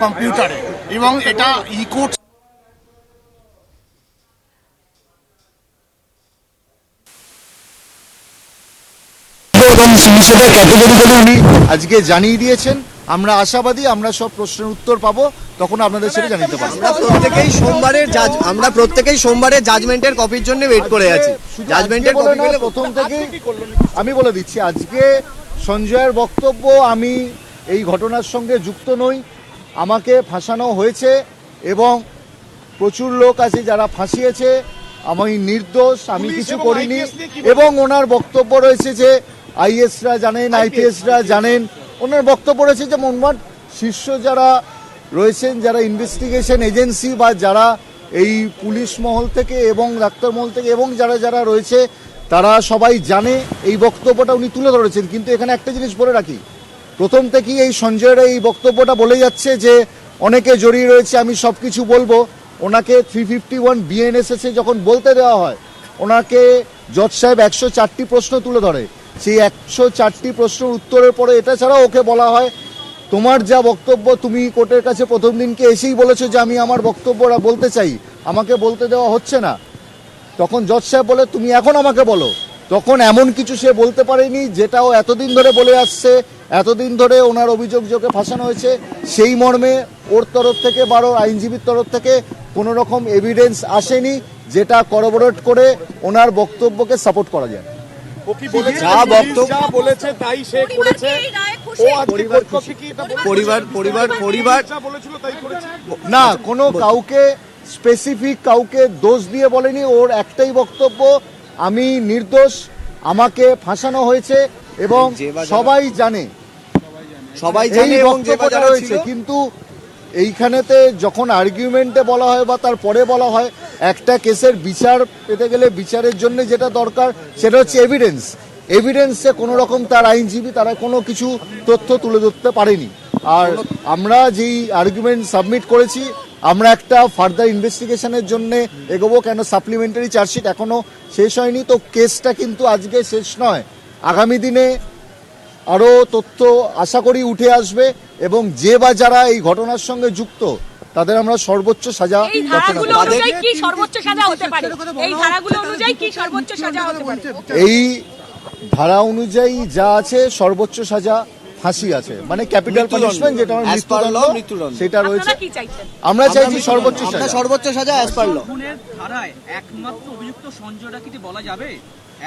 কম্পিউটারে, এবং এটা ই-কোর্ট এবং সেটা ক্যাটেগরিক্যালি উনি আজকে জানিয়ে দিয়েছেন। আমরা আশাবাদী আমরা সব প্রশ্নের উত্তর পাবো, তখন আপনাদের সেটা জানিয়ে পারবো। আমরা প্রত্যেকেই সোমবারের জাজমেন্টের কপির জন্য ওয়েট করে আছি। জাজমেন্টের কপি পেলে প্রথম থেকেই আমি বলে দিচ্ছি, আজকে সঞ্জয়ের বক্তব্য, আমি এই ঘটনার সঙ্গে যুক্ত নই, আমাকে ফাঁসানো হয়েছে এবং প্রচুর লোক আছে যারা ফাঁসিয়েছে, আমি নির্দোষ, আমি কিছু করিনি। এবং ওনার বক্তব্য রয়েছে যে আইএসরা জানেন, আইপিএসরা জানেন। ওনার বক্তব্য রয়েছে যে মোটমাট শীর্ষ যারা রয়েছেন, যারা ইনভেস্টিগেশন এজেন্সি বা যারা এই পুলিশ মহল থেকে এবং ডাক্তার মহল থেকে এবং যারা যারা রয়েছে তারা সবাই জানে। এই বক্তব্যটা উনি তুলে ধরেছেন। কিন্তু এখানে একটা জিনিস বলে রাখি, প্রথম থেকেই এই সঞ্জয়ের এই বক্তব্যটা বলে যাচ্ছে যে অনেকে জড়িয়ে রয়েছে, আমি সব কিছু বলবো। ওনাকে 351 বিএনএসএসে যখন বলতে দেওয়া হয়, ওনাকে জজ সাহেব 104টি প্রশ্ন তুলে ধরে। সেই 104টি প্রশ্নের উত্তরের পরে এটা ছাড়াও ওকে বলা হয়, তোমার যা বক্তব্য তুমি কোর্টের কাছে প্রথম দিনকে এসেই বলেছো যে আমি আমার বক্তব্যটা বলতে চাই, আমাকে বলতে দেওয়া হচ্ছে না। তখন জজ সাহেব বলে তুমি এখন আমাকে বলো। তখন এমন কিছু সে বলতে পারেনি যেটাও এতদিন ধরে বলে আসছে, এতদিন ধরে ওনার অভিযোগ যোগে ফাঁসানো হয়েছে। সেই মর্মে ওর তরফ থেকে বা ওর আইনজীবীর তরফ থেকে কোনো রকম এভিডেন্স আসেনি যেটা করবোরেট করে ওনার বক্তব্যকে সাপোর্ট করা যায়। যা বক্তব্য বলেছে তাই সে করেছে। পরিবার না, কোনো কাউকে স্পেসিফিক কাউকে দোষ দিয়ে বলেনি। ওর একটাই বক্তব্য, আমি নির্দোষ, আমাকে ফাঁসানো হয়েছে এবং সবাই জানে এবং বক্তব্যটা রয়েছে। কিন্তু এইখানেতে যখন আর্গুমেন্টে বলা হয় বা তারপরে বলা হয়, একটা কেসের বিচার পেতে গেলে বিচারের জন্য যেটা দরকার সেটা হচ্ছে এভিডেন্স। এভিডেন্সে কোনো রকম তার আইনজীবী তারা কোনো কিছু তথ্য তুলে ধরতে পারেনি। আর আমরা যেই আর্গুমেন্ট সাবমিট করেছি, আমরা একটা ফার্দার ইনভেস্টিগেশনের জন্য এগোবো। কেন সাপ্লিমেন্টারি চার্জশিট এখনো শেষ হয়নি, তো কেসটা কিন্তু আজকে শেষ নয়। আগামী দিনে আরও তথ্য আশা করি উঠে আসবে এবং যে বা যারা এই ঘটনার সঙ্গে যুক্ত তাদের আমরা সর্বোচ্চ সাজা এই ধারাগুলো অনুযায়ী কি সর্বোচ্চ সাজা হতে পারে? এই ধারা অনুযায়ী যা আছে সর্বোচ্চ সাজা ফাঁসি আছে, মানে ক্যাপিটাল পানিশমেন্ট, যেটা আমার মৃত্যুদণ্ড সেটা রয়েছে। আমরা চাইছি সর্বোচ্চ সাজা অ্যাজ পার ল। ধারায় একমাত্র অভিযুক্ত সঞ্জয় রায়কে বলা যাবে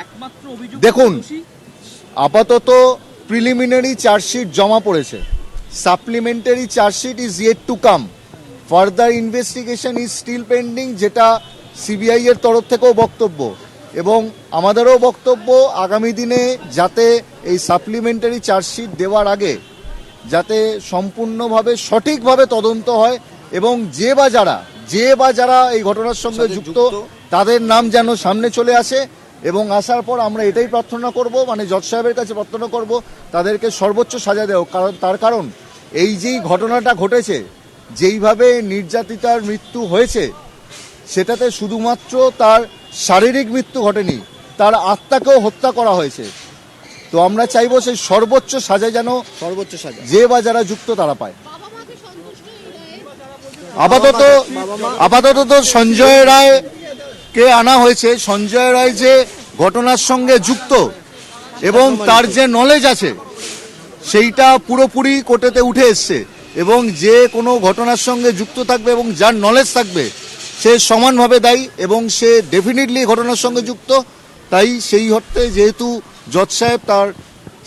একমাত্র অভিযুক্ত। দেখুন, আপাতত প্রিলিমিনারি চার্জশিট জমা পড়েছে, supplementary chargesheet is yet to come, further investigation is still pending, যেটা সিবিআই এর তরফ থেকেও বক্তব্য এবং আমাদেরও বক্তব্য আগামী দিনে যাতে এই সাপ্লিমেন্টারি চার্জশিট দেওয়ার আগে যাতে সম্পূর্ণভাবে সঠিকভাবে তদন্ত হয় এবং যে বা যারা এই ঘটনার সঙ্গে যুক্ত তাদের নাম যেন সামনে চলে আসে। এবং আসার পর আমরা এটাই প্রার্থনা করব, মানে জজ সাহেবের কাছে প্রার্থনা করব তাদেরকে সর্বোচ্চ সাজা দেও। তার কারণ এই যেই ঘটনাটা ঘটেছে, যেইভাবে নির্যাতিতার মৃত্যু হয়েছে, সেটাতে শুধুমাত্র তার শারীরিক মৃত্যু ঘটেনি, তার আত্মাকেও হত্যা করা হয়েছে। তো আমরা চাইবো সেই সর্বোচ্চ সাজা যেন যে বা যারা যুক্ত তারা পায়। আপাতত তো সঞ্জয় রায়কে আনা হয়েছে। সঞ্জয় রায় যে ঘটনার সঙ্গে যুক্ত এবং তার যে নলেজ আছে সেইটা পুরোপুরি কোর্টেতে উঠে এসছে এবং যে কোনো ঘটনার সঙ্গে যুক্ত থাকবে এবং যার নলেজ থাকবে সে সমানভাবে দায়ী এবং সে ডেফিনেটলি ঘটনার সঙ্গে যুক্ত। তাই সেই অর্থে যেহেতু জজ সাহেব তার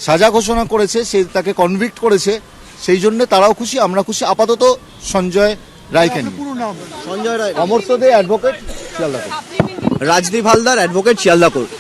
সাজা ঘোষণা করেছে, সে তাকে কনভিক্ট করেছে, সেই জন্য তারাও খুশি, আমরা খুশি। আপাতত সঞ্জয় রায়কে নিয়ে Sanjay Roy, Amartya Dey advocate, Sealdah court. Rajdeep Haldar advocate, Sealdah court.